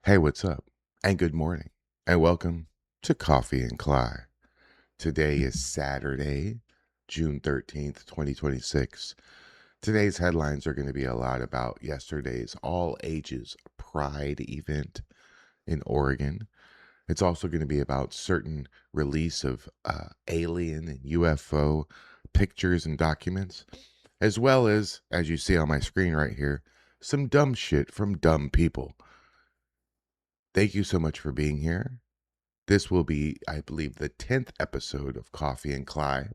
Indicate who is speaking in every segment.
Speaker 1: Hey, what's up? And good morning. And welcome to Coffee and Kly. Today is Saturday, June 13th, 2026. Today's headlines are going to be a lot about yesterday's all ages Pride event in Oregon. It's also going to be about certain release of alien and UFO pictures and documents, as well as you see on my screen right here, some dumb shit from dumb people. Thank you so much for being here. This will be, I believe, the 10th episode of Coffee and Kly.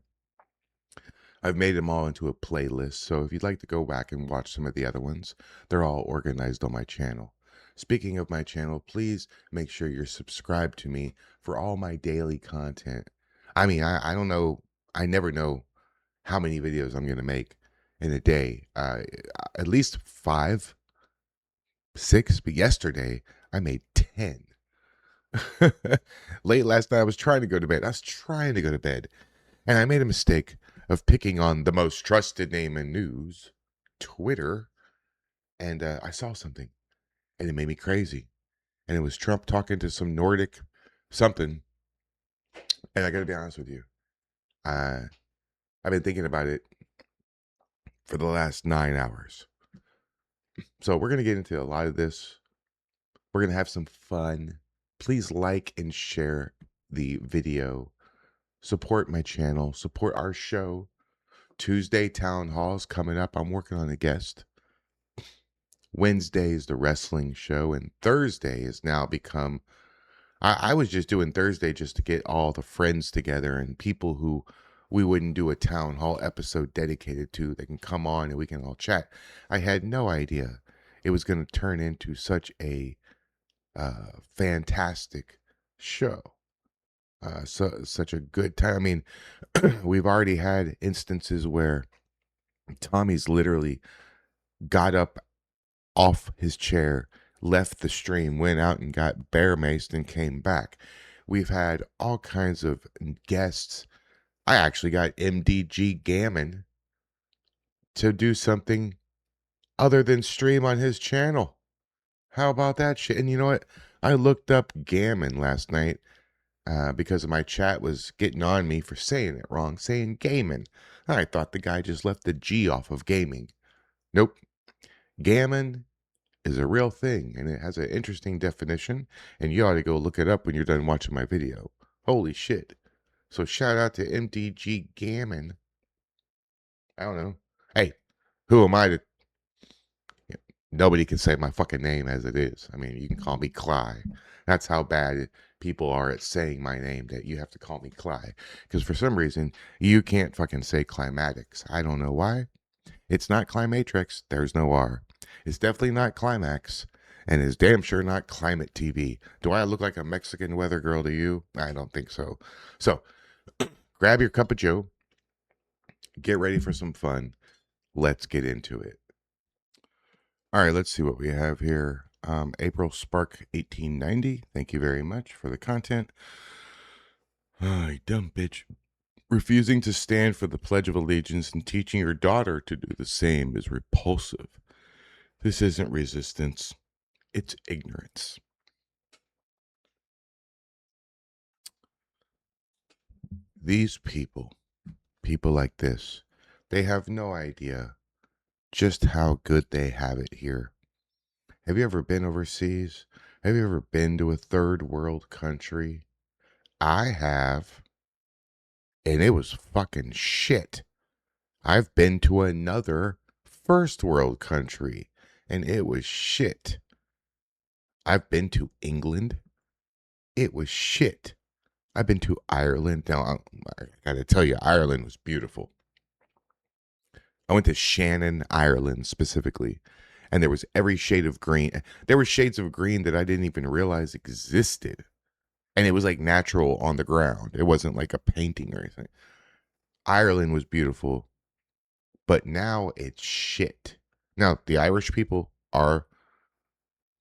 Speaker 1: I've made them all into a playlist, so if you'd like to go back and watch some of the other ones, they're all organized on my channel. Speaking of my channel, please make sure you're subscribed to me for all my daily content. I don't know, I never know how many videos I'm going to make in a day. At least 5, 6, but yesterday I made 10. Late last night, I was trying to go to bed. And I made a mistake of picking on the most trusted name in news, Twitter. And I saw something, and it made me crazy. And it was Trump talking to some Nordic something. And I got to be honest with you, I've been thinking about it for the last 9 hours. So we're going to get into a lot of this. We're going to have some fun. Please like and share the video. Support my channel. Support our show. Tuesday Townhall is coming up. I'm working on a guest. Wednesday is the wrestling show. And Thursday has now become... I was just doing Thursday just to get all the friends together and people who we wouldn't do a town hall episode dedicated to. They can come on and we can all chat. I had no idea it was going to turn into such a fantastic show. Such a good time. I mean, we've already had instances where Tommy's literally got up off his chair, left the stream, went out and got bear maced and came back. We've had all kinds of guests. I actually got MDG Gammon to do something other than stream on his channel. How about that shit? And you know what? I looked up Gammon last night because my chat was getting on me for saying it wrong, saying Gammon. I thought the guy just left the G off of gaming. Nope. Gammon is a real thing, and it has an interesting definition, and you ought to go look it up when you're done watching my video. Holy shit. So shout out to MDG Gammon. I don't know. Hey, who am I to... Nobody can say my fucking name as it is. I mean, you can call me Kly. That's how bad people are at saying my name, that you have to call me Kly. Because for some reason, you can't fucking say climatics. I don't know why. It's not Climatrix. There's no R. It's definitely not Climax. And it's damn sure not Climate TV. Do I look like a Mexican weather girl to you? I don't think so. So, grab your cup of joe. Get ready for some fun. Let's get into it. All right, let's see what we have here. April Spark 1890. Thank you very much for the content. Oh, you dumb bitch. Refusing to stand for the Pledge of Allegiance and teaching your daughter to do the same is repulsive. This isn't resistance, it's ignorance. These people like this, they have no idea just how good they have it here. Have you ever been overseas? Have you ever been to a third world country? I have. And it was fucking shit. I've been to another first world country, and it was shit. I've been to England. It was shit. I've been to Ireland. Now, I gotta tell you, Ireland was beautiful. I went to Shannon, Ireland specifically, and there was every shade of green. There were shades of green that I didn't even realize existed. And it was like natural on the ground. It wasn't like a painting or anything. Ireland was beautiful, but now it's shit. Now, the Irish people are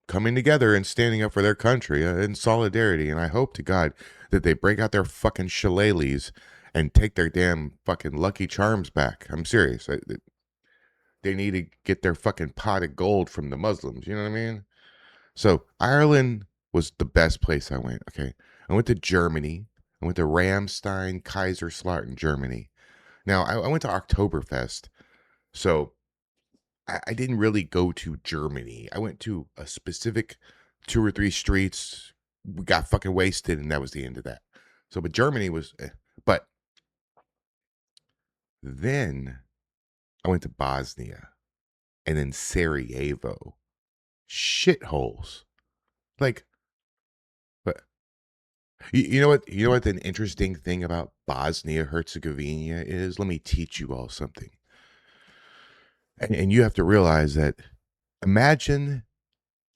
Speaker 1: coming together and standing up for their country in solidarity, and I hope to God that they break out their fucking shillelaghs and take their damn fucking Lucky Charms back. I'm serious. They need to get their fucking pot of gold from the Muslims. You know what I mean? So Ireland was the best place I went. Okay. I went to Germany. I went to Ramstein, Kaiserslautern, Germany. Now I went to Oktoberfest. So I didn't really go to Germany. I went to a specific two or three streets. We got fucking wasted, and that was the end of that. So, but Germany was, but then I went to Bosnia and then Sarajevo. Shitholes. Like, but you know what? You know what? The interesting thing about Bosnia Herzegovina is. Let me teach you all something. And you have to realize that. Imagine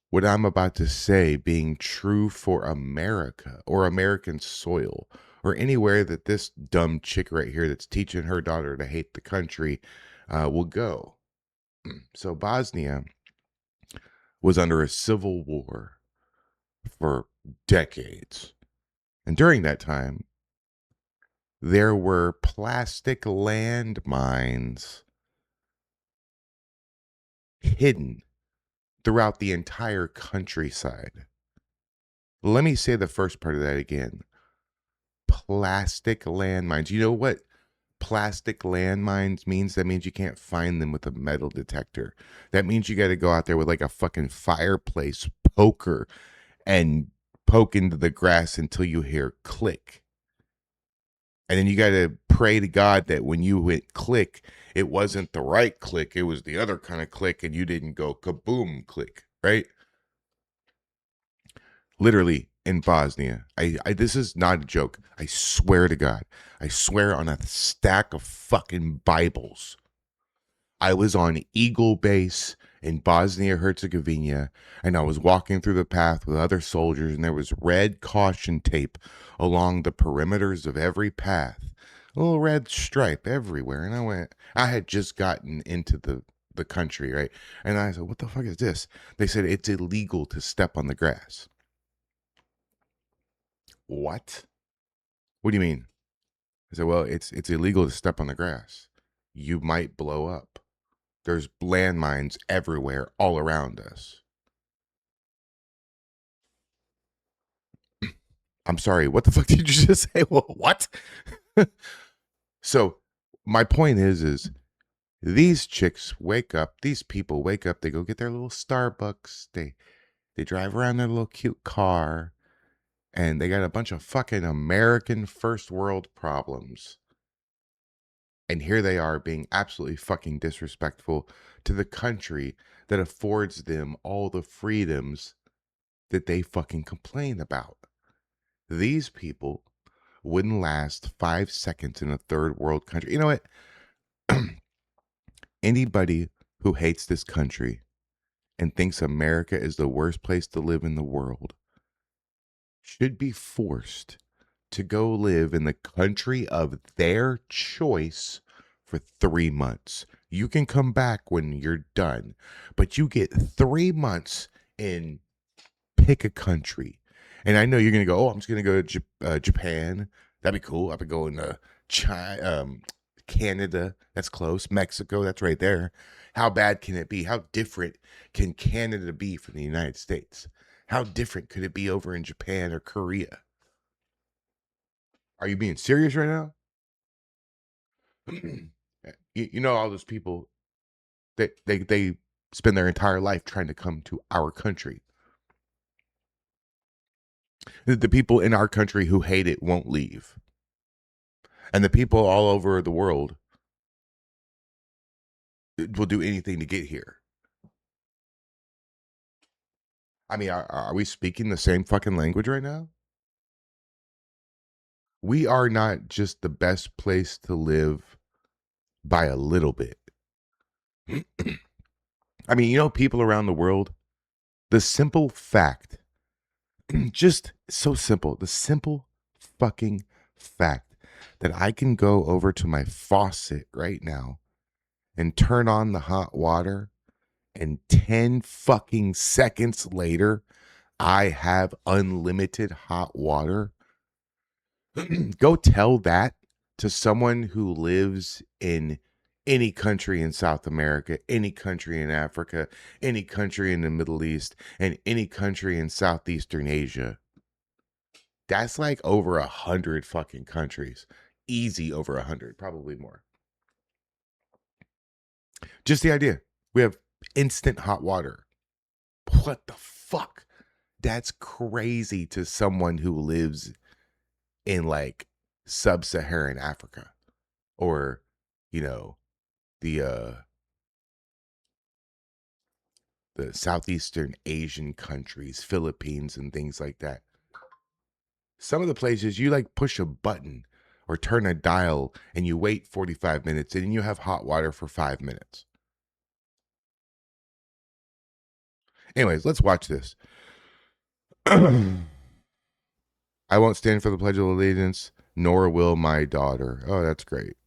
Speaker 1: what I'm about to say being true for America or American soil or anywhere that this dumb chick right here that's teaching her daughter to hate the country will go. So Bosnia was under a civil war for decades. And during that time, there were plastic landmines hidden throughout the entire countryside. Let me say the first part of that again. Plastic landmines. You know what plastic landmines means? That means you can't find them with a metal detector. That means you got to go out there with like a fucking fireplace poker and poke into the grass until you hear click. And then you got to pray to God that when you hit click, it wasn't the right click, it was the other kind of click, and you didn't go kaboom click, right? Literally in Bosnia. I this is not a joke. I swear to God. I swear on a stack of fucking Bibles. I was on Eagle Base in Bosnia Herzegovina, and I was walking through the path with other soldiers, and there was red caution tape along the perimeters of every path. A little red stripe everywhere. And I had just gotten into the country, right? And I said, what the fuck is this? They said it's illegal to step on the grass. What? What do you mean? I said, well, it's illegal to step on the grass. You might blow up. There's landmines everywhere, all around us. I'm sorry, what the fuck did you just say? Well, what? So my point is these chicks wake up, these people wake up, they go get their little Starbucks, they drive around their little cute car, and they got a bunch of fucking American first world problems. And here they are being absolutely fucking disrespectful to the country that affords them all the freedoms that they fucking complain about. These people wouldn't last 5 seconds in a third world country. You know what? Anybody who hates this country and thinks America is the worst place to live in the world should be forced to go live in the country of their choice for 3 months. You can come back when you're done, but you get 3 months in pick a country. And I know you're going to go, oh, I'm just going to go to Japan. That'd be cool. I've been going to China, Canada. That's close. Mexico. That's right there. How bad can it be? How different can Canada be from the United States? How different could it be over in Japan or Korea? Are you being serious right now? You know all those people that they spend their entire life trying to come to our country. The people in our country who hate it won't leave. And the people all over the world will do anything to get here. I mean, are we speaking the same fucking language right now? We are not just the best place to live by a little bit. I mean, you know, people around the world, the simple fact, just so simple, the simple fucking fact that I can go over to my faucet right now and turn on the hot water, and 10 fucking seconds later, I have unlimited hot water. Go tell that to someone who lives in any country in South America, any country in Africa, any country in the Middle East, and any country in Southeastern Asia. That's like over 100 fucking countries. Easy over 100, probably more. Just the idea. We have instant hot water. What the fuck? That's crazy to someone who lives in like sub-Saharan Africa or, you know, the Southeastern Asian countries, Philippines and things like that. Some of the places you like push a button or turn a dial and you wait 45 minutes and you have hot water for 5 minutes. Anyways, let's watch this. I won't stand for the Pledge of Allegiance, nor will my daughter. Oh, that's great.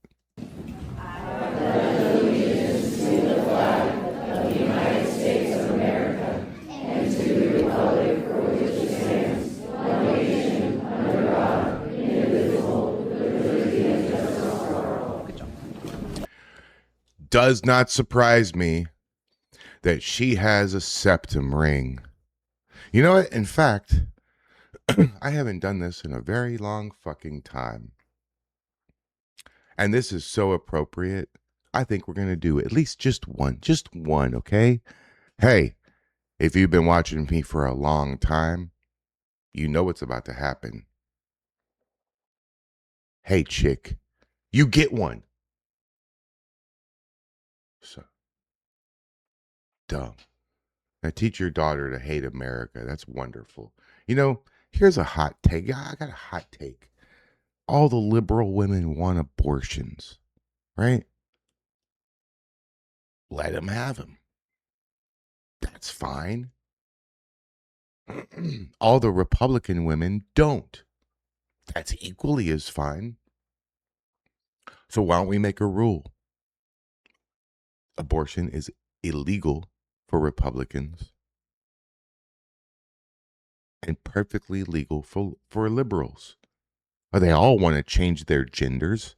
Speaker 1: Does not surprise me that she has a septum ring. You know what? In fact, I haven't done this in a very long fucking time. And this is so appropriate. I think we're going to do at least just one, okay? Hey, if you've been watching me for a long time, you know what's about to happen. Hey, chick, you get one. So dumb. Now teach your daughter to hate America. That's wonderful. You know, here's a hot take. I got a hot take. All the liberal women want abortions, right? Let them have them. That's fine. All the Republican women don't. That's equally as fine. So why don't we make a rule? Abortion is illegal for Republicans and perfectly legal for liberals. They all want to change their genders.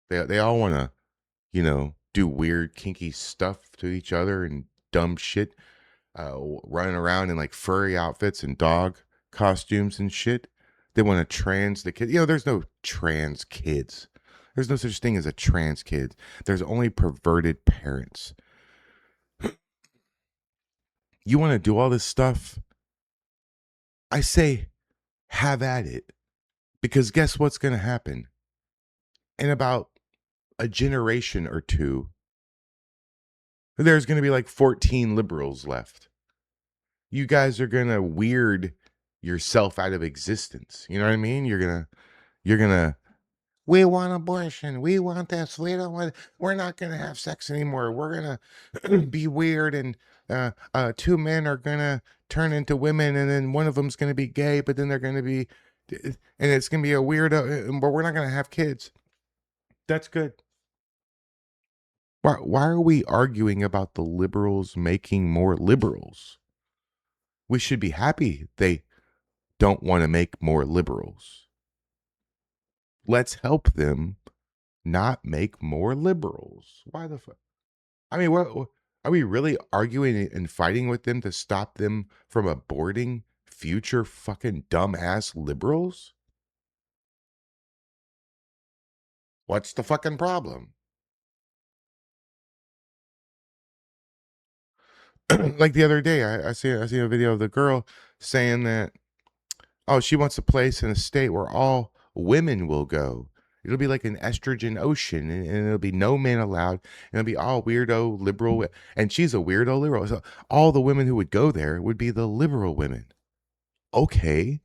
Speaker 1: They all want to, you know, do weird kinky stuff to each other and dumb shit, running around in like furry outfits and dog costumes and shit. They want to trans the kids. You know, there's no trans kids. There's no such thing as a trans kid. There's only perverted parents. You want to do all this stuff? I say, have at it. Because guess what's going to happen? In about a generation or two, there's going to be like 14 liberals left. You guys are going to weird yourself out of existence. You know what I mean? You're going to, we want abortion. We want this. We're not going to have sex anymore. We're going to be weird. And two men are going to turn into women. And then one of them's going to be gay, but then they're going to be, and it's going to be a weirdo, but we're not going to have kids. That's good. Why are we arguing about the liberals making more liberals? We should be happy they don't want to make more liberals. Let's help them not make more liberals. Why the fuck? I mean, what are we really arguing and fighting with them to stop them from aborting future fucking dumbass liberals? What's the fucking problem? Like the other day, I see a video of the girl saying that, oh, she wants a place in a state where all women will go. It'll be like an estrogen ocean, and it'll be no men allowed. And it'll be all weirdo liberal, and she's a weirdo liberal. So all the women who would go there would be the liberal women. Okay,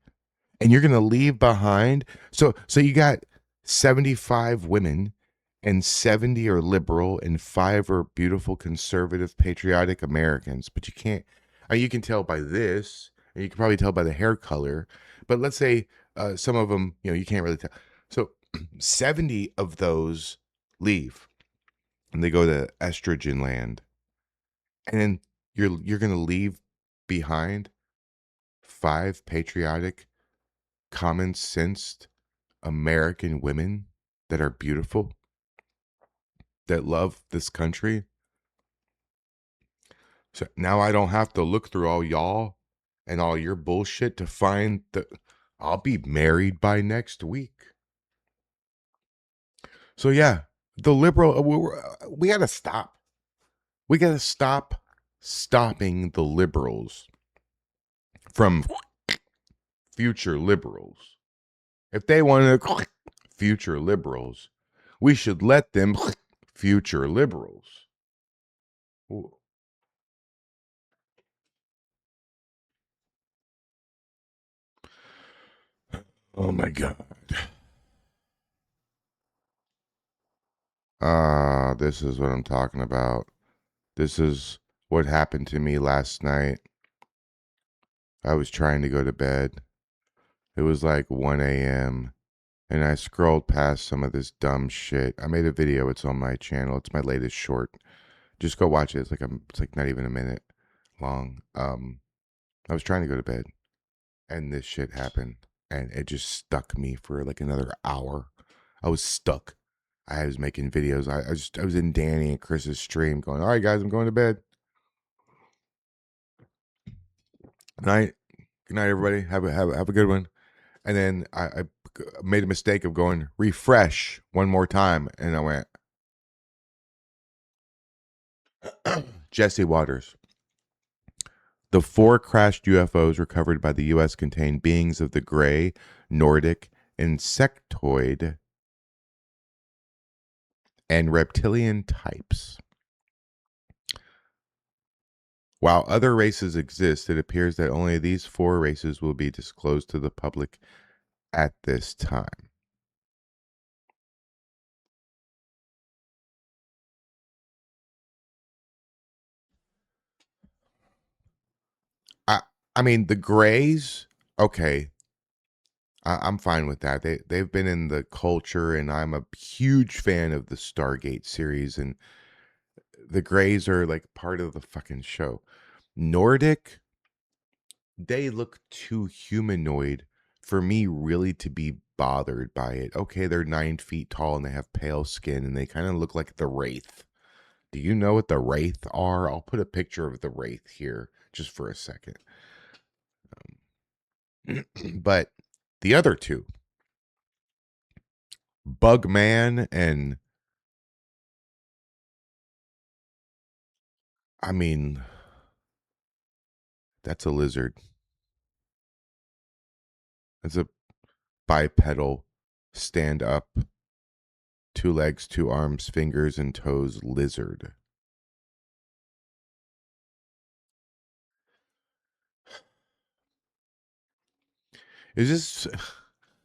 Speaker 1: and you're gonna leave behind. So you got 75 women, and 70 are liberal, and 5 are beautiful, conservative, patriotic Americans. But you can't. You can tell by this, and you can probably tell by the hair color. But let's say some of them, you know, you can't really tell. So 70 of those leave, and they go to estrogen land, and then you're gonna leave behind 5 patriotic, common sensed American women that are beautiful. that love this country. So now I don't have to look through all y'all and all your bullshit to find that I'll be married by next week. So yeah, the liberal, we got to stop. We got to stop stopping the liberals from future liberals. If they want to future liberals, we should let them future liberals. Oh my God. This is what I'm talking about. This is what happened to me last night. I was trying to go to bed. It was like 1 a.m. and I scrolled past some of this dumb shit. I made a video. It's on my channel. It's my latest short. Just go watch it. It's like not even a minute long. I was trying to go to bed and this shit happened and it just stuck me for like another hour. I was stuck. I was making videos. I was in Danny and Chris's stream going, all right, guys, I'm going to bed. Good night. Good night, everybody. Have a good one. And then I made a mistake of going refresh one more time. And I went, Jesse Waters. The 4 crashed UFOs recovered by the U.S. contained beings of the gray, Nordic, insectoid, and reptilian types. While other races exist, it appears that only these 4 races will be disclosed to the public at this time. I mean, the Greys, okay, I'm fine with that. They've been in the culture, and I'm a huge fan of the Stargate series, and the Greys are like part of the fucking show. Nordic, they look too humanoid for me really to be bothered by it. Okay, they're 9 feet tall and they have pale skin and they kind of look like the Wraith. Do you know what the Wraith are? I'll put a picture of the Wraith here just for a second. But the other two, Bugman and I mean, that's a lizard. It's a bipedal, stand up, 2 legs, 2 arms, fingers, and toes lizard. Is this.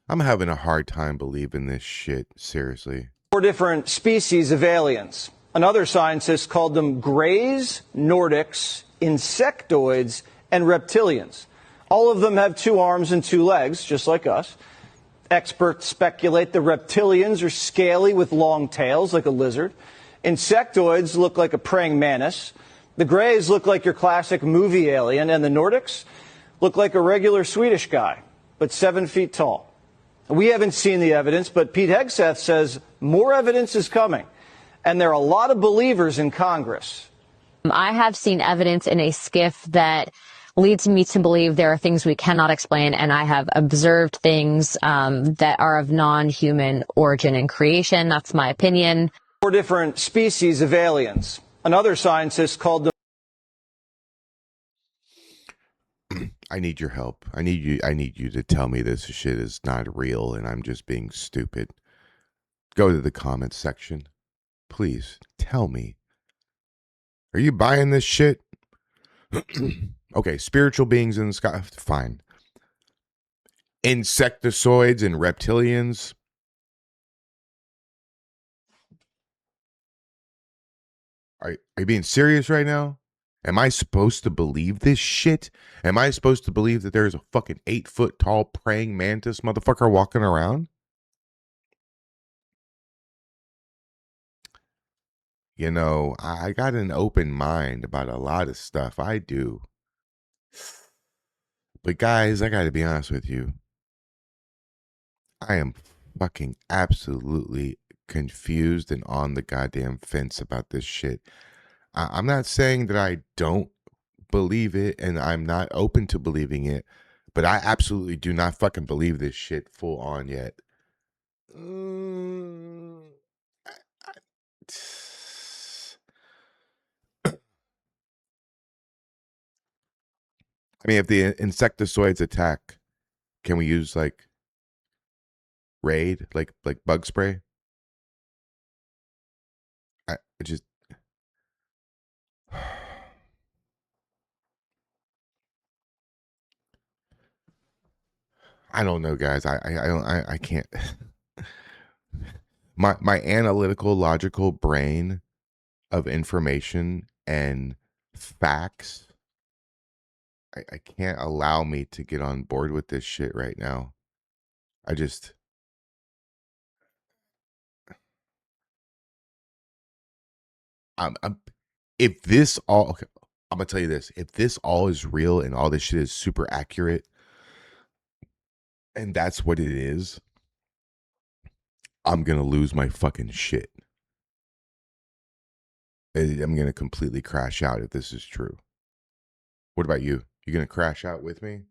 Speaker 1: I'm having a hard time believing this shit, seriously.
Speaker 2: 4 different species of aliens. Another scientist called them Greys, Nordics, insectoids, and reptilians. All of them have 2 arms and 2 legs, just like us. Experts speculate the reptilians are scaly with long tails, like a lizard. Insectoids look like a praying mantis. The Greys look like your classic movie alien, and the Nordics look like a regular Swedish guy, but 7 feet tall. We haven't seen the evidence, but Pete Hegseth says more evidence is coming, and there are a lot of believers in Congress.
Speaker 3: I have seen evidence in a skiff that leads me to believe there are things we cannot explain, and I have observed things that are of non-human origin and creation. That's my opinion.
Speaker 2: 4 different species of aliens. Another scientist called them.
Speaker 1: I need your help. I need you to tell me this shit is not real and I'm just being stupid. Go to the comments section. Please tell me. Are you buying this shit? Okay, spiritual beings in the sky. Fine. Insectoids and reptilians. Are you being serious right now? Am I supposed to believe this shit? Am I supposed to believe that there's a fucking 8-foot tall praying mantis motherfucker walking around? You know, I got an open mind about a lot of stuff. I do. But guys, I gotta be honest with you. I am fucking absolutely confused and on the goddamn fence about this shit. I'm not saying that I don't believe it and I'm not open to believing it, but I absolutely do not fucking believe this shit full on yet. Mm, I mean, if the insectoids attack, can we use like Raid, like bug spray? I just I don't know, guys. I can't. My analytical, logical brain of information and facts, I can't allow me to get on board with this shit right now. I just I'm if this all okay, I'm gonna tell you this. If this all is real and all this shit is super accurate, and that's what it is, I'm gonna lose my fucking shit. I'm gonna completely crash out if this is true. What about you? You gonna crash out with me?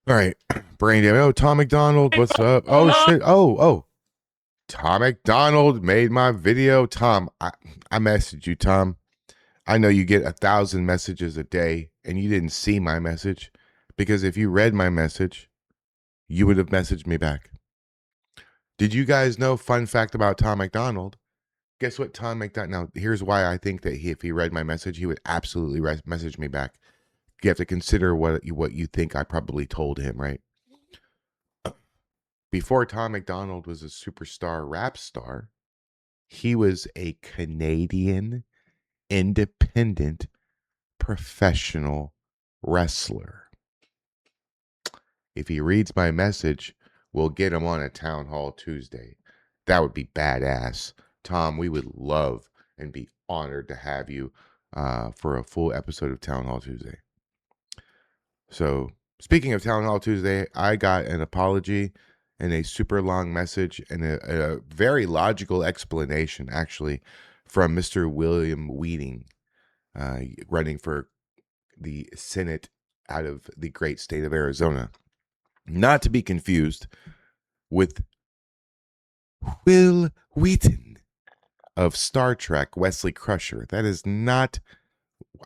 Speaker 1: All right, brain damage. Oh, Tom McDonald, what's up? Oh shit. Oh, Tom McDonald made my video. Tom, I messaged you, Tom. I know you get 1,000 messages a day, and you didn't see my message because if you read my message, you would have messaged me back. Did you guys know? Fun fact about Tom McDonald. Guess what, Tom McDonald? Now, here's why I think that if he read my message, he would absolutely message me back. You have to consider what you think I probably told him, right? Before Tom McDonald was a superstar rap star, he was a Canadian independent professional wrestler. If he reads my message, we'll get him on a Townhall Tuesday. That would be badass. Tom, we would love and be honored to have you for a full episode of Townhall Tuesday. So, speaking of Townhall Tuesday, I got an apology and a super long message and a very logical explanation, actually, from Mr. William Wheating, running for the Senate out of the great state of Arizona. Not to be confused with Will Wheaton of Star Trek, Wesley Crusher. That is not,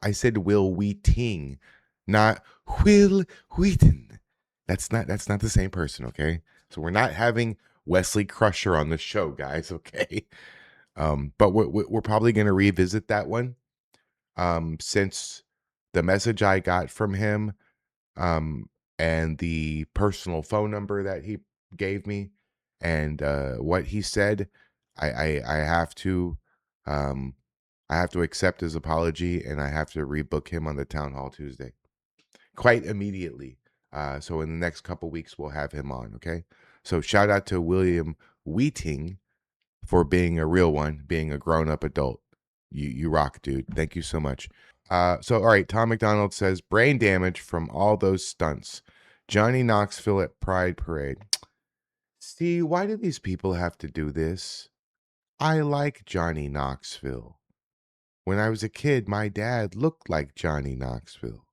Speaker 1: I said Will Wheating, not Will Wheaton. That's not the same person, okay? So we're not having Wesley Crusher on the show, guys, okay? But we're probably going to revisit that one since the message I got from him and the personal phone number that he gave me and what he said, I have to accept his apology and I have to rebook him on the Townhall Tuesday quite immediately. So in the next couple weeks we'll have him on. Okay. So shout out to William Wheating for being a real one, being a grown-up adult. You rock, dude. Thank you so much. So, all right, Tom McDonald says, brain damage from all those stunts. Johnny Knoxville at Pride Parade. See, why do these people have to do this? I like Johnny Knoxville. When I was a kid, my dad looked like Johnny Knoxville.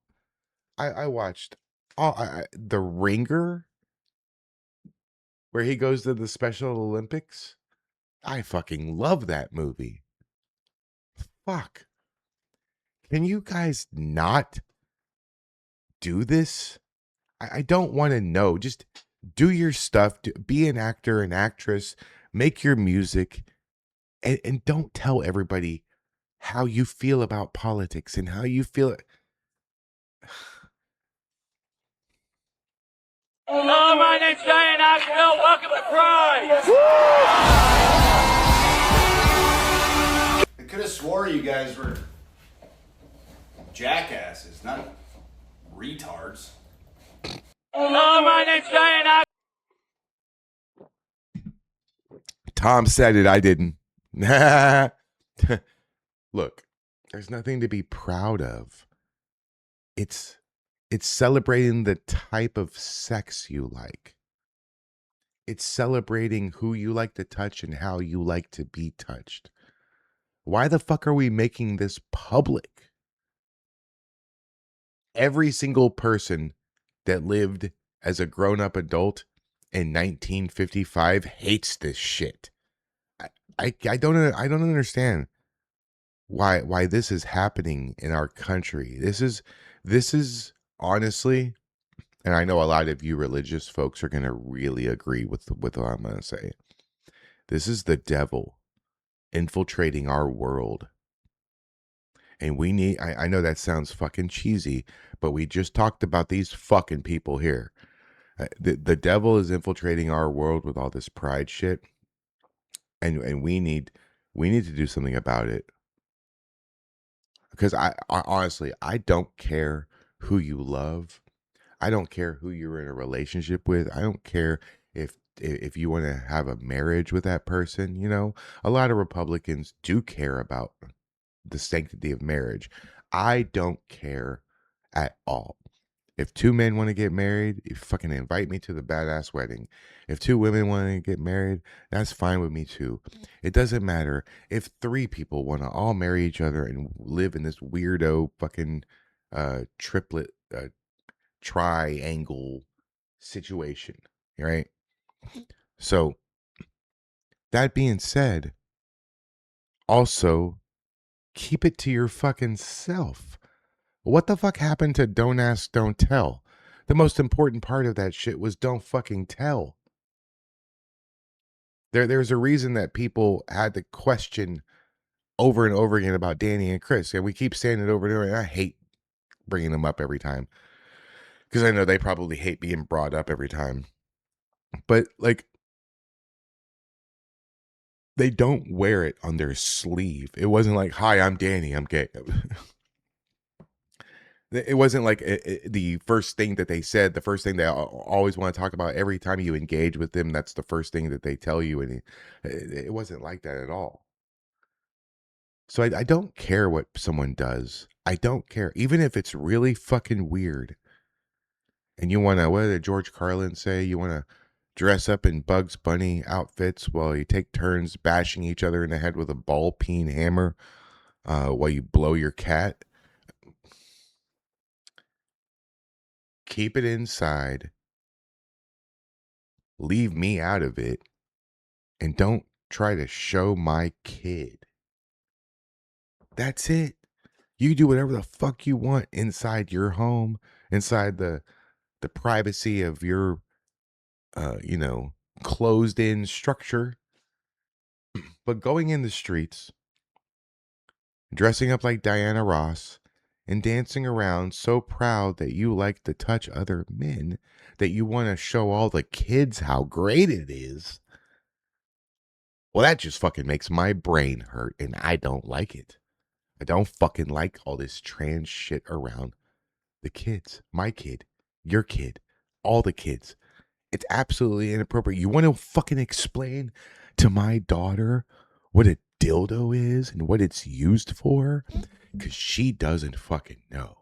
Speaker 1: I watched The Ringer, where he goes to the Special Olympics. I fucking love that movie. Fuck. Can you guys not do this? I don't want to know. Just do your stuff. Be an actor, an actress. Make your music. And don't tell everybody how you feel about politics and how you feel.
Speaker 4: Hello, my name's Diane Knoxville. Welcome to Pride.
Speaker 5: I could have swore you guys were jackasses, not retards.
Speaker 4: Hello, my name's Diane Knoxville.
Speaker 1: Tom said it. I didn't. Look, there's nothing to be proud of. It's It's celebrating the type of sex you like. It's celebrating who you like to touch and how you like to be touched. Why the fuck are we making this public? Every single person that lived as a grown-up adult in 1955 hates this shit. I don't understand why this is happening in our country. This is honestly, and I know a lot of you religious folks are gonna really agree with what I'm gonna say. This is the devil infiltrating our world. And we need, I know that sounds fucking cheesy, but we just talked about these fucking people here. The devil is infiltrating our world with all this pride shit. And we need to do something about it. Because I honestly, I don't care who you love. I don't care who you're in a relationship with. I don't care if you want to have a marriage with that person. You know, a lot of Republicans do care about the sanctity of marriage. I don't care at all. If two men want to get married, you fucking invite me to the badass wedding. If two women want to get married, that's fine with me too. It doesn't matter if three people want to all marry each other and live in this weirdo fucking triplet triangle situation, right? So that being said, also keep it to your fucking self. What the fuck happened to don't ask, don't tell? The most important part of that shit was don't fucking tell. There's a reason that people had to question over and over again about Danny and Chris. And we keep saying it over and over. And I hate bringing them up every time because I know they probably hate being brought up every time. But like, they don't wear it on their sleeve. It wasn't like, hi, I'm Danny, I'm gay. It wasn't like the first thing that they said, the first thing they always want to talk about every time you engage with them. That's the first thing that they tell you. And it wasn't like that at all. So I don't care what someone does. I don't care. Even if it's really fucking weird. And you want to, what did George Carlin say? You want to dress up in Bugs Bunny outfits while you take turns bashing each other in the head with a ball peen hammer while you blow your cat. Keep it inside. Leave me out of it. And don't try to show my kid. That's it. You do whatever the fuck you want inside your home, inside the privacy of your closed in structure. But going in the streets, dressing up like Diana Ross, and dancing around so proud that you like to touch other men, that you want to show all the kids how great it is. Well, that just fucking makes my brain hurt, and I don't like it. I don't fucking like all this trans shit around the kids. My kid, your kid, all the kids. It's absolutely inappropriate. You want to fucking explain to my daughter what a dildo is and what it's used for? Because she doesn't fucking know.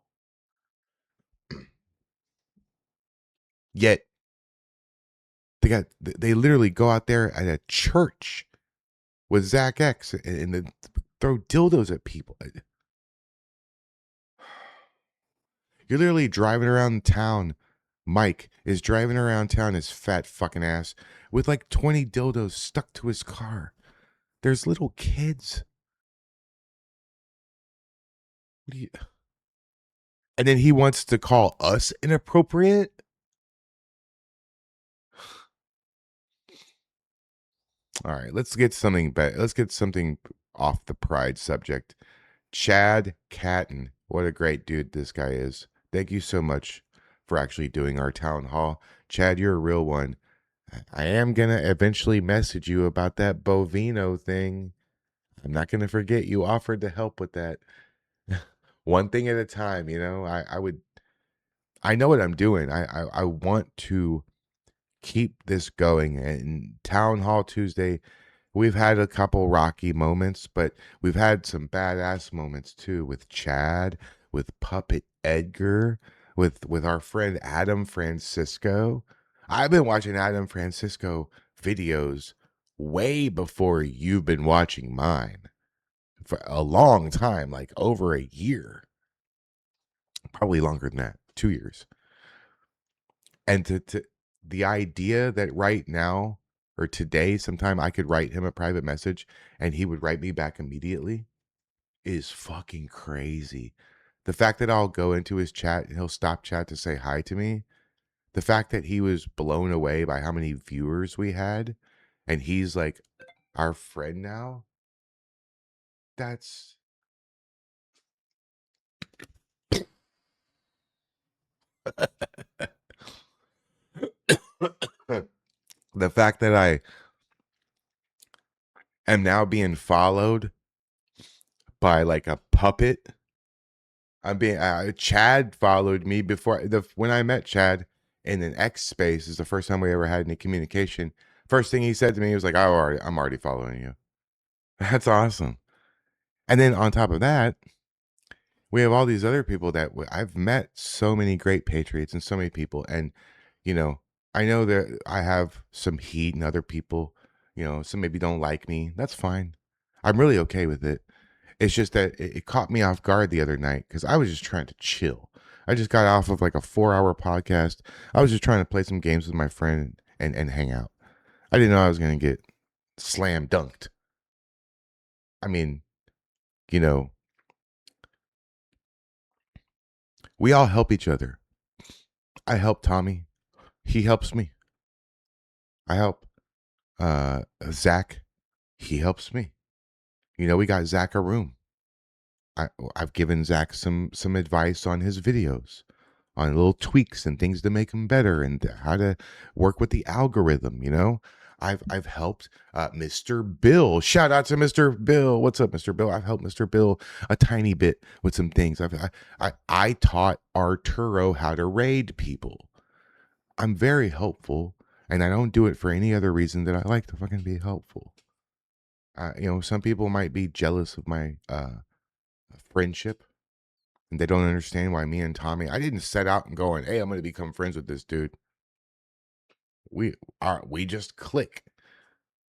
Speaker 1: Yet, they literally go out there at a church with Zach X and throw dildos at people. You're literally driving around town. Mike is driving around town, his fat fucking ass, with like 20 dildos stuck to his car. There's little kids. And then he wants to call us inappropriate? All right, let's get something better. Let's get something off the pride subject. Chad Catton. What a great dude this guy is. Thank you so much for actually doing our town hall. Chad, you're a real one. I am going to eventually message you about that Bovino thing. I'm not going to forget you offered to help with that. One thing at a time, you know. I know what I'm doing. I want to keep this going. And Town Hall Tuesday, we've had a couple rocky moments, but we've had some badass moments too with Chad, with Puppet Edgar, with our friend Adam Francisco. I've been watching Adam Francisco videos way before you've been watching mine for a long time, like over a year, probably longer than that, 2 years. And to the idea that right now or today, sometime I could write him a private message and he would write me back immediately is fucking crazy. The fact that I'll go into his chat and he'll stop chat to say hi to me. The fact that he was blown away by how many viewers we had and he's like our friend now. That's the fact that I am now being followed by like a puppet. I'm being Chad followed me before when I met Chad in an X space is the first time we ever had any communication. First thing he said to me, he was like, I'm already following you. That's awesome. And then on top of that, we have all these other people that I've met so many great patriots and so many people. And, I know that I have some heat and other people, some maybe don't like me. That's fine. I'm really okay with it. It's just that it caught me off guard the other night because I was just trying to chill. I just got off of like a 4-hour podcast. I was just trying to play some games with my friend and hang out. I didn't know I was going to get slam dunked. I mean, we all help each other. I help Tommy. He helps me. I help Zach. He helps me. We got Zach a room. I've given Zach some advice on his videos, on little tweaks and things to make them better and how to work with the algorithm. I've helped Mr. Bill. Shout out to Mr. Bill. What's up, Mr. Bill? I've helped Mr. Bill a tiny bit with some things. I taught Arturo how to raid people. I'm very helpful, and I don't do it for any other reason than I like to fucking be helpful. Some people might be jealous of my friendship, and they don't understand why me and Tommy. I didn't set out and going, "Hey, I'm going to become friends with this dude." We just click.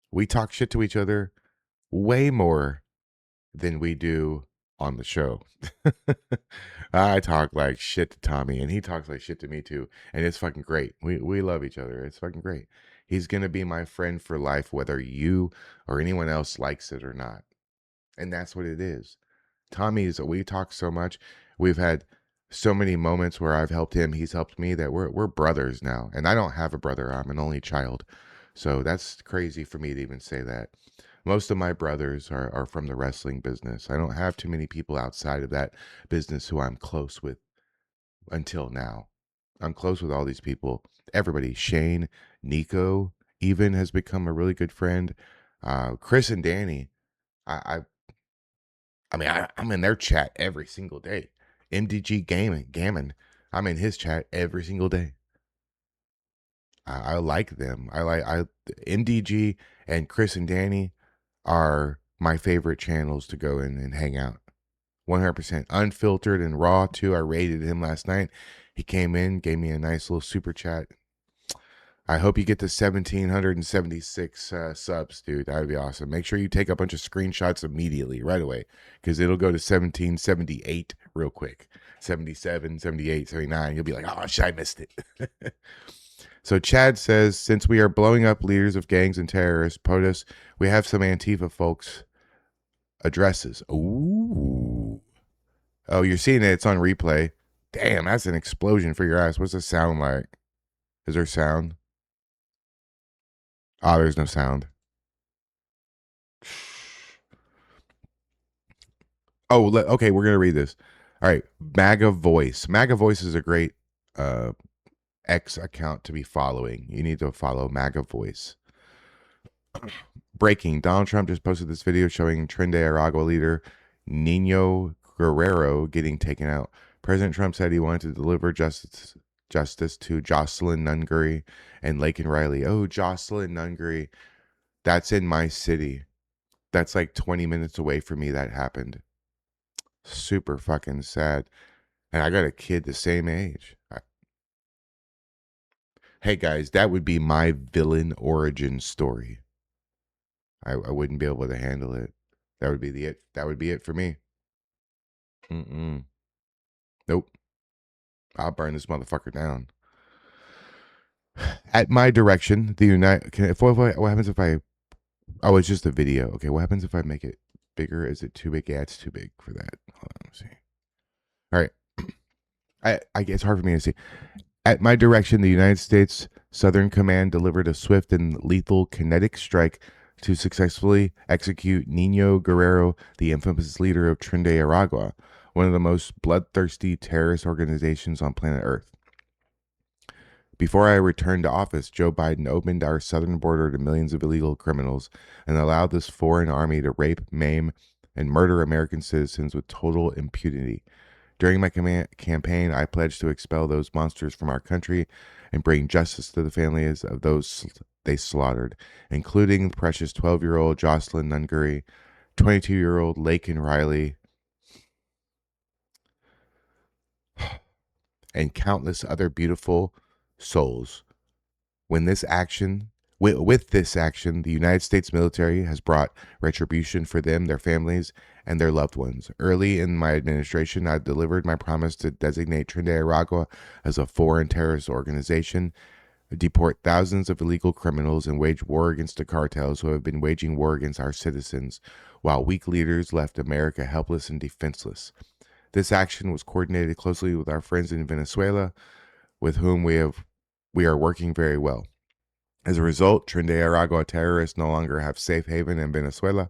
Speaker 1: We talk shit to each other way more than we do on the show. I talk like shit to Tommy and he talks like shit to me too, and it's fucking great. We love each other. It's fucking great. He's going to be my friend for life whether you or anyone else likes it or not. And that's what it is. We talk so much. We've had so many moments where I've helped him, he's helped me, that we're brothers now. And I don't have a brother. I'm an only child. So that's crazy for me to even say that. Most of my brothers are from the wrestling business. I don't have too many people outside of that business who I'm close with until now. I'm close with all these people. Everybody, Shane, Nico, even has become a really good friend. Chris and Danny, I'm in their chat every single day. MDG Gammon, I'm in his chat every single day. I like them. MDG and Chris and Danny are my favorite channels to go in and hang out. 100%. Unfiltered and Raw too. I rated him last night. He came in, gave me a nice little super chat. I hope you get to 1,776 subs, dude. That would be awesome. Make sure you take a bunch of screenshots immediately, right away, because it'll go to 1,778 real quick. 77, 78, 79. You'll be like, oh, shit, I missed it. So Chad says, since we are blowing up leaders of gangs and terrorists, POTUS, we have some Antifa folks' addresses. Ooh. Oh, you're seeing it. It's on replay. Damn, that's an explosion for your ass. What's the sound like? Is there sound? Oh, there's no sound. Oh, okay, we're going to read this. All right, MAGA Voice. MAGA Voice is a great X account to be following. You need to follow MAGA Voice. Breaking. Donald Trump just posted this video showing Trinidad Aragua leader Nino Guerrero getting taken out. President Trump said he wanted to deliver justice to Jocelyn Nungaray and Laken Riley. Oh, Jocelyn Nungaray. That's in my city. That's like 20 minutes away from me that happened. Super fucking sad. And I got a kid the same age. Hey guys, that would be my villain origin story. I wouldn't be able to handle it. That would be it. That would be it for me. Nope. I'll burn this motherfucker down. At my direction, the what happens if I? Oh, it's just a video. Okay, what happens if I make it bigger? Is it too big? Yeah, it's too big for that. Hold on, let's see. All right. It's hard for me to see. At my direction, the United States Southern Command delivered a swift and lethal kinetic strike to successfully execute Nino Guerrero, the infamous leader of Trinidad Aragua, one of the most bloodthirsty terrorist organizations on planet Earth. Before I returned to office, Joe Biden opened our southern border to millions of illegal criminals and allowed this foreign army to rape, maim, and murder American citizens with total impunity. During my campaign, I pledged to expel those monsters from our country and bring justice to the families of those they slaughtered, including the precious 12-year-old Wrasslin Nunguri, 22-year-old Laken Riley, and countless other beautiful souls. With this action, the United States military has brought retribution for them, their families, and their loved ones. Early in my administration, I delivered my promise to designate Trinidad Aragua as a foreign terrorist organization, deport thousands of illegal criminals, and wage war against the cartels who have been waging war against our citizens, while weak leaders left America helpless and defenseless. This action was coordinated closely with our friends in Venezuela, with whom we are working very well. As a result, Trinidad Aragua terrorists no longer have safe haven in Venezuela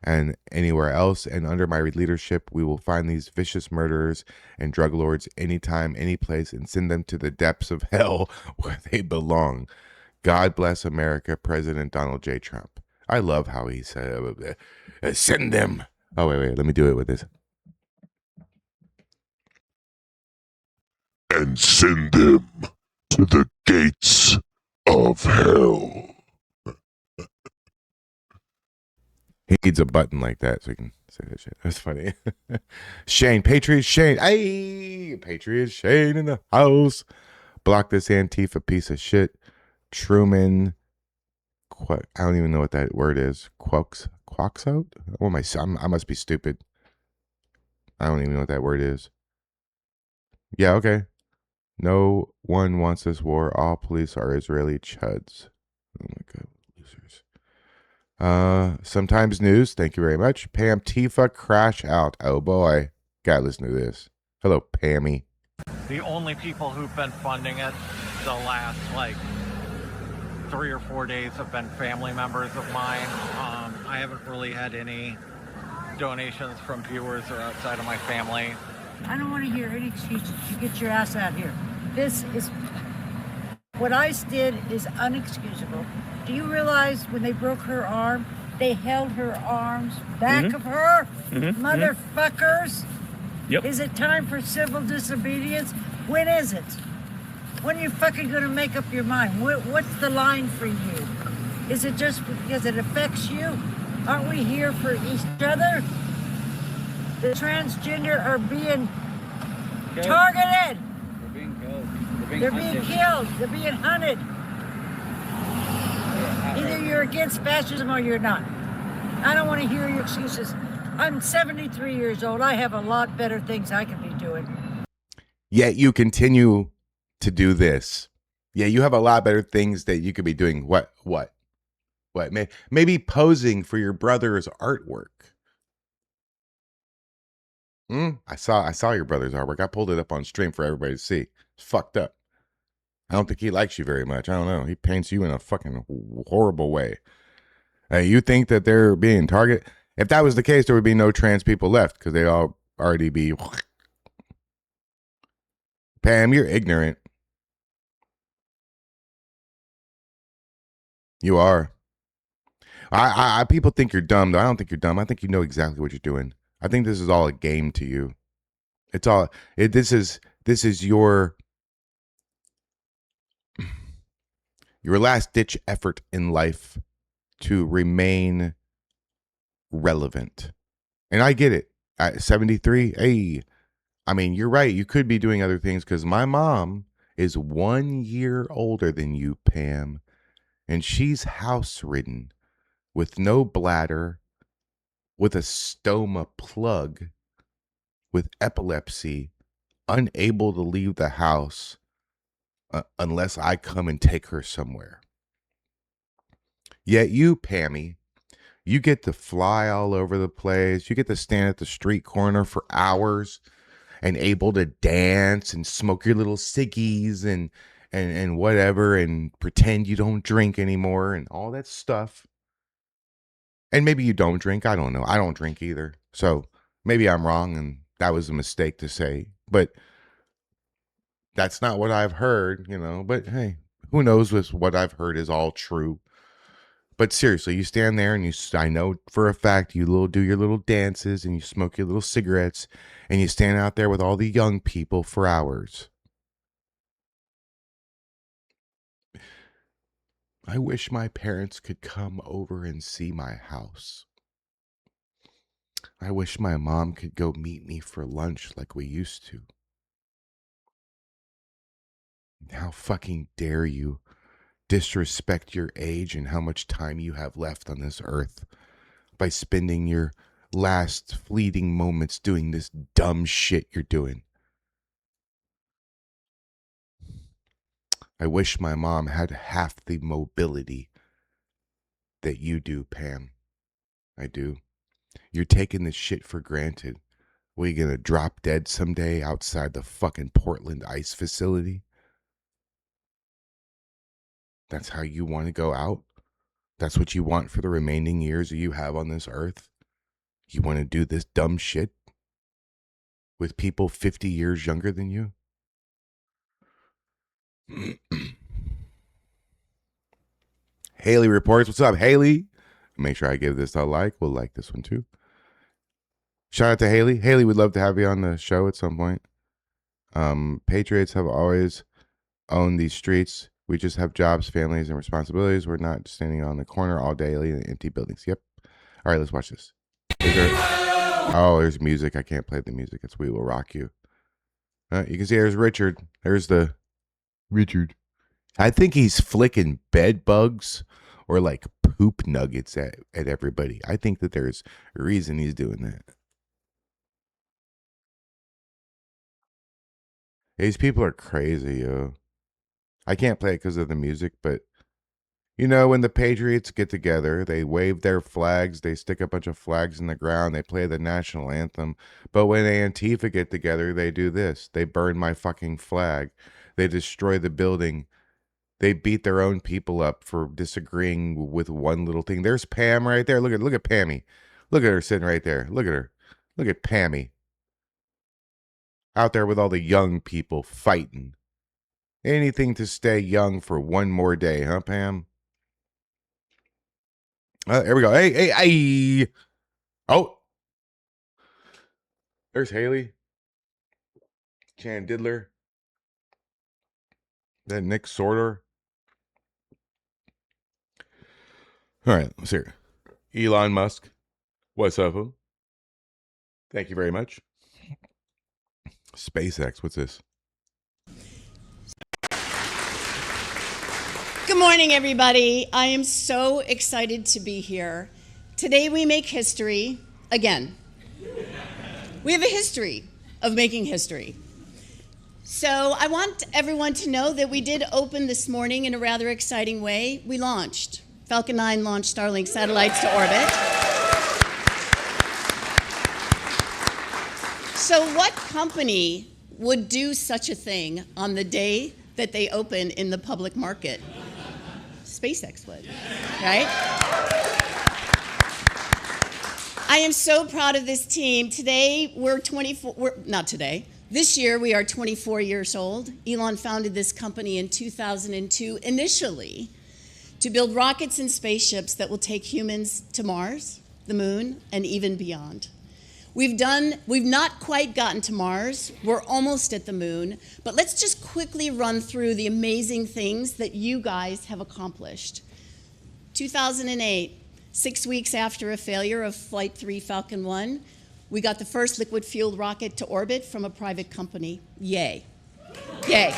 Speaker 1: and anywhere else, and under my leadership, we will find these vicious murderers and drug lords anytime, any place, and send them to the depths of hell where they belong. God bless America, President Donald J. Trump. I love how he said, send them. Oh, wait, let me do it with this.
Speaker 6: And send them to the gates of hell.
Speaker 1: He needs a button like that so he can say that shit. That's funny. Shane, Patriot Shane. Hey, Patriot Shane in the house. Block this Antifa piece of shit. Truman. I don't even know what that word is. Quox out? What am I must be stupid. I don't even know what that word is. Yeah, okay. No one wants this war. All police are Israeli chuds. Oh my god, losers. Sometimes news. Thank you very much. Pam Tifa crash out. Oh boy, gotta listen to this. Hello, Pammy.
Speaker 7: The only people who've been funding it the last 3 or 4 days have been family members of mine. I haven't really had any donations from viewers or outside of my family.
Speaker 8: I don't want to hear any excuses. You get your ass out here. What ICE did is unexcusable. Do you realize when they broke her arm, they held her arms back of her? Motherfuckers!
Speaker 9: Yep.
Speaker 8: Is it time for civil disobedience? When is it? When are you fucking gonna make up your mind? What's the line for you? Is it just because it affects you? Aren't we here for each other? The transgender are being targeted.
Speaker 9: They're being killed.
Speaker 8: They're being killed. They're being hunted. Either you're against fascism or you're not. I don't want to hear your excuses. I'm 73 years old. I have a lot better things I could be doing.
Speaker 1: Yet you continue to do this. Yeah, you have a lot better things that you could be doing. What? Maybe posing for your brother's artwork. I saw your brother's artwork. I pulled it up on stream for everybody to see. It's fucked up. I don't think he likes you very much. I don't know. He paints you in a fucking horrible way. You think that they're being targeted? If that was the case, there would be no trans people left because they'd all already be. Pam, you're ignorant. You are. People think you're dumb, though. I don't think you're dumb. I think you know exactly what you're doing. I think this is all a game to you. This is your last ditch effort in life to remain relevant. And I get it. At 73, hey, I mean, you're right. You could be doing other things because my mom is 1 year older than you, Pam, and she's house ridden with no bladder, with a stoma plug, with epilepsy, unable to leave the house unless I come and take her somewhere. Yet you, Pammy, you get to fly all over the place. You get to stand at the street corner for hours and able to dance and smoke your little ciggies and whatever and pretend you don't drink anymore and all that stuff. And maybe you don't drink. I don't know. I don't drink either. So maybe I'm wrong and that was a mistake to say. But that's not what I've heard, you know. But hey, who knows if what I've heard is all true. But seriously, you stand there and I know for a fact you do your little dances and you smoke your little cigarettes and you stand out there with all the young people for hours. I wish my parents could come over and see my house. I wish my mom could go meet me for lunch like we used to. How fucking dare you disrespect your age and how much time you have left on this earth by spending your last fleeting moments doing this dumb shit you're doing. I wish my mom had half the mobility that you do, Pam. I do. You're taking this shit for granted. What, are you gonna drop dead someday outside the fucking Portland ice facility? That's how you want to go out? That's what you want for the remaining years that you have on this earth? You want to do this dumb shit with people 50 years younger than you? Haley reports. What's up, Haley? Make sure I give this a like. We'll like this one too. Shout out to Haley. Haley, we'd love to have you on the show at some point. Patriots have always owned these streets. We just have jobs, families, and responsibilities. We're not standing on the corner all day in empty buildings. Yep. All right, let's watch this. There's music. I can't play the music. It's We Will Rock You. You can see there's Richard. There's the Richard. I think he's flicking bed bugs or like poop nuggets at everybody. I think that there's a reason he's doing that. These people are crazy, yo. I can't play it because of the music, but you know, when the Patriots get together, they wave their flags, they stick a bunch of flags in the ground, they play the national anthem. But when Antifa get together, they do this. They burn my fucking flag. They destroy the building. They beat their own people up for disagreeing with one little thing. There's Pam right there. Look at Pammy. Look at her sitting right there. Look at her. Look at Pammy. Out there with all the young people fighting. Anything to stay young for one more day, huh, Pam? There we go. Hey. Oh. There's Haley. Chan Diddler. That Nick Sorter. All right, let's hear it. Elon Musk. What's up, him? Thank you very much. SpaceX, what's this?
Speaker 9: Good morning, everybody. I am so excited to be here. Today we make history again. We have a history of making history. So I want everyone to know that we did open this morning in a rather exciting way. We launched. Falcon 9 launched Starlink satellites to orbit. So what company would do such a thing on the day that they open in the public market? SpaceX would, right? I am so proud of this team. Today, this year we are 24 years old. Elon founded this company in 2002, initially to build rockets and spaceships that will take humans to Mars, the moon, and even beyond. We've not quite gotten to Mars. We're almost at the moon. But let's just quickly run through the amazing things that you guys have accomplished. 2008, 6 weeks after a failure of Flight 3 Falcon 1, We got the first liquid-fueled rocket to orbit from a private company. Yay. Yay.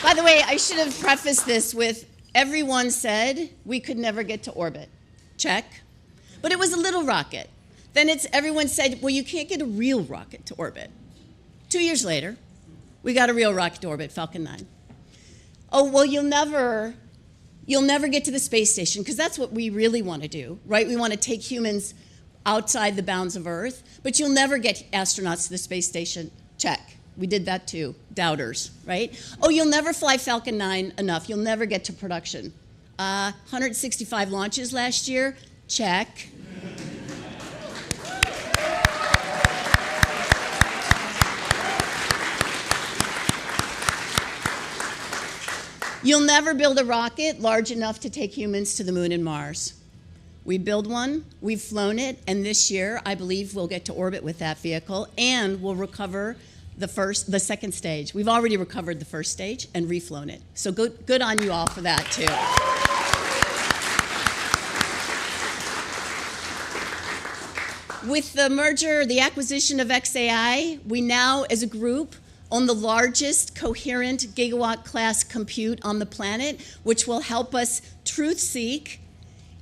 Speaker 9: By the way, I should have prefaced this with, everyone said we could never get to orbit. Check. But it was a little rocket. Then everyone said, well, you can't get a real rocket to orbit. 2 years later, we got a real rocket to orbit, Falcon 9. Oh, well, you'll never get to the space station, because that's what we really want to do, right? We want to take humans outside the bounds of Earth, but you'll never get astronauts to the space station. Check. We did that too. Doubters, right? Oh, you'll never fly Falcon 9 enough. You'll never get to production. 165 launches last year. Check. You'll never build a rocket large enough to take humans to the moon and Mars. We build one, we've flown it, and this year I believe we'll get to orbit with that vehicle, and we'll recover the second stage. We've already recovered the first stage and reflown it. So good on you all for that too. With the merger, the acquisition of XAI, we now, as a group, own the largest coherent gigawatt-class compute on the planet, which will help us truth-seek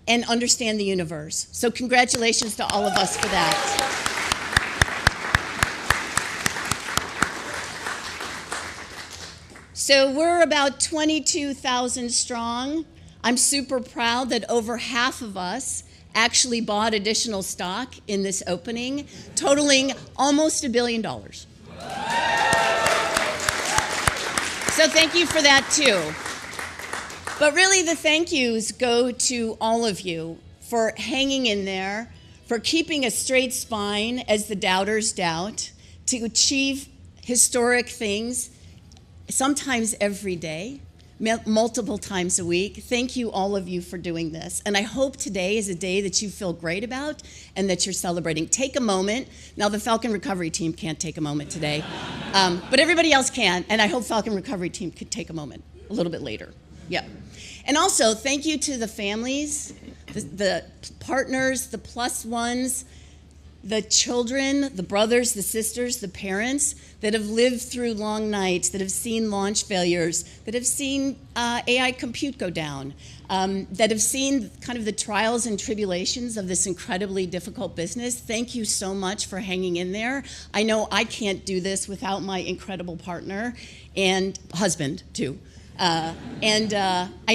Speaker 9: and understand the universe. So congratulations to all of us for that. So we're about 22,000 strong. I'm super proud that over half of us actually bought additional stock in this opening, totaling almost $1 billion. So thank you for that too. But really the thank yous go to all of you for hanging in there, for keeping a straight spine as the doubters doubt, to achieve historic things, sometimes every day, multiple times a week. Thank you, all of you, for doing this. And I hope today is a day that you feel great about and that you're celebrating. Take a moment. Now, the Falcon Recovery Team can't take a moment today, but everybody else can, and I hope Falcon Recovery Team could take a moment a little bit later. Yeah. And also, thank you to the families, the partners, the plus ones, the children, the brothers, the sisters, the parents that have lived through long nights, that have seen launch failures, that have seen AI compute go down, that have seen kind of the trials and tribulations of this incredibly difficult business. Thank you so much for hanging in there. I know I can't do this without my incredible partner and husband, too. I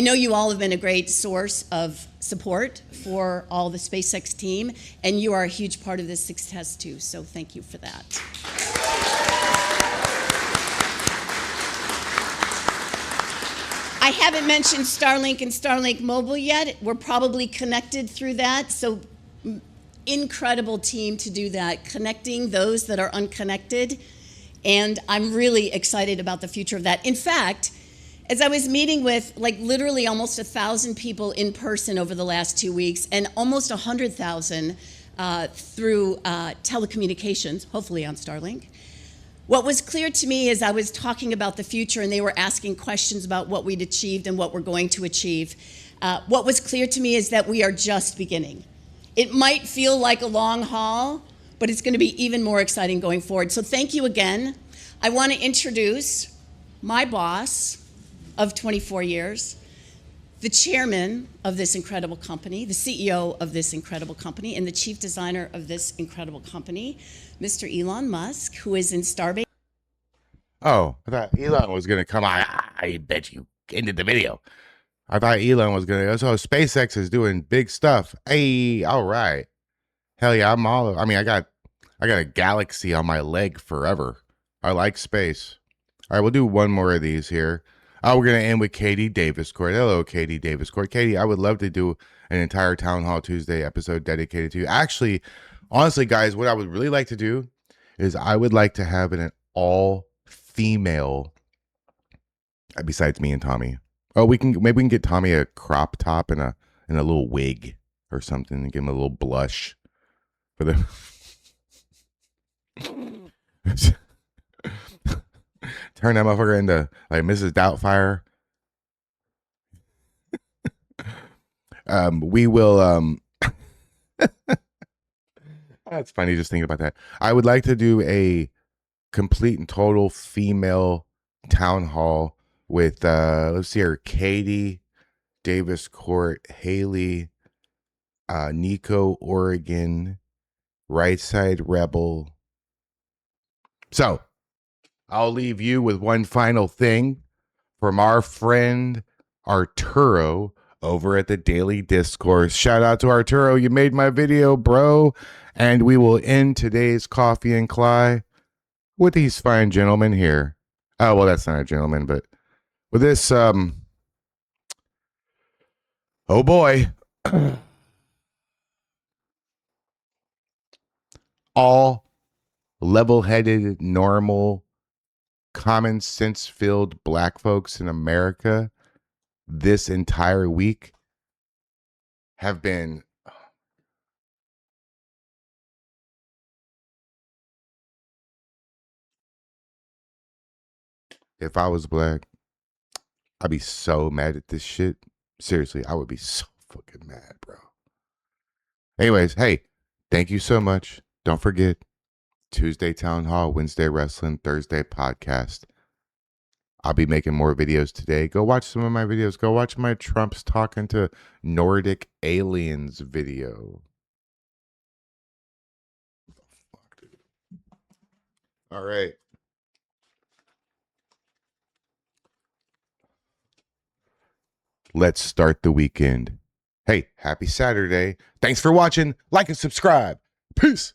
Speaker 9: know you all have been a great source of support for all the SpaceX team, and you are a huge part of this success too, so thank you for that. I haven't mentioned Starlink and Starlink Mobile yet. We're probably connected through that, so incredible team to do that, connecting those that are unconnected, and I'm really excited about the future of that. In fact, as I was meeting with literally almost 1,000 people in person over the last 2 weeks and almost 100,000 through telecommunications, hopefully on Starlink, what was clear to me as I was talking about the future and they were asking questions about what we'd achieved and what we're going to achieve, what was clear to me is that we are just beginning. It might feel like a long haul, but it's going to be even more exciting going forward. So thank you again. I want to introduce my boss of 24 years, the chairman of this incredible company, the CEO of this incredible company, and the chief designer of this incredible company, Mr. Elon Musk, who is in Starbase.
Speaker 1: Oh, I thought Elon was going to come on. I bet you ended the video. I thought Elon was going to go, so SpaceX is doing big stuff. Hey, all right. Hell yeah, I got a galaxy on my leg forever. I like space. All right, we'll do one more of these here. We're going to end with Katie Daviscourt. Hello, Katie Daviscourt. Katie, I would love to do an entire Town Hall Tuesday episode dedicated to you. Actually, honestly, guys, what I would really like to do is I would like to have an all-female, besides me and Tommy. Oh, maybe we can get Tommy a crop top and a little wig or something and give him a little blush for the... Turn that motherfucker into like Mrs. Doubtfire. We will That's funny just thinking about that. I would like to do a complete and total female town hall with let's see here, Katie, Davis Court, Haley, Nico, Oregon, Right Side Rebel. So I'll leave you with one final thing from our friend Arturo over at the Daily Discourse. Shout out to Arturo. You made my video, bro. And we will end today's Coffee and Kly with these fine gentlemen here. Oh, well, that's not a gentleman, but with this, oh boy. All level-headed, normal, common sense filled black folks in America this entire week have been if I was black, I'd be so mad at this shit. Seriously, I would be so fucking mad, bro. Anyways, hey, thank you so much. Don't forget Tuesday Town Hall, Wednesday Wrasslin, Thursday podcast. I'll be making more videos today. Go watch some of my videos. Go watch my Trump's talking to Nordic aliens video. All right. Let's start the weekend. Hey, happy Saturday. Thanks for watching. Like and subscribe. Peace.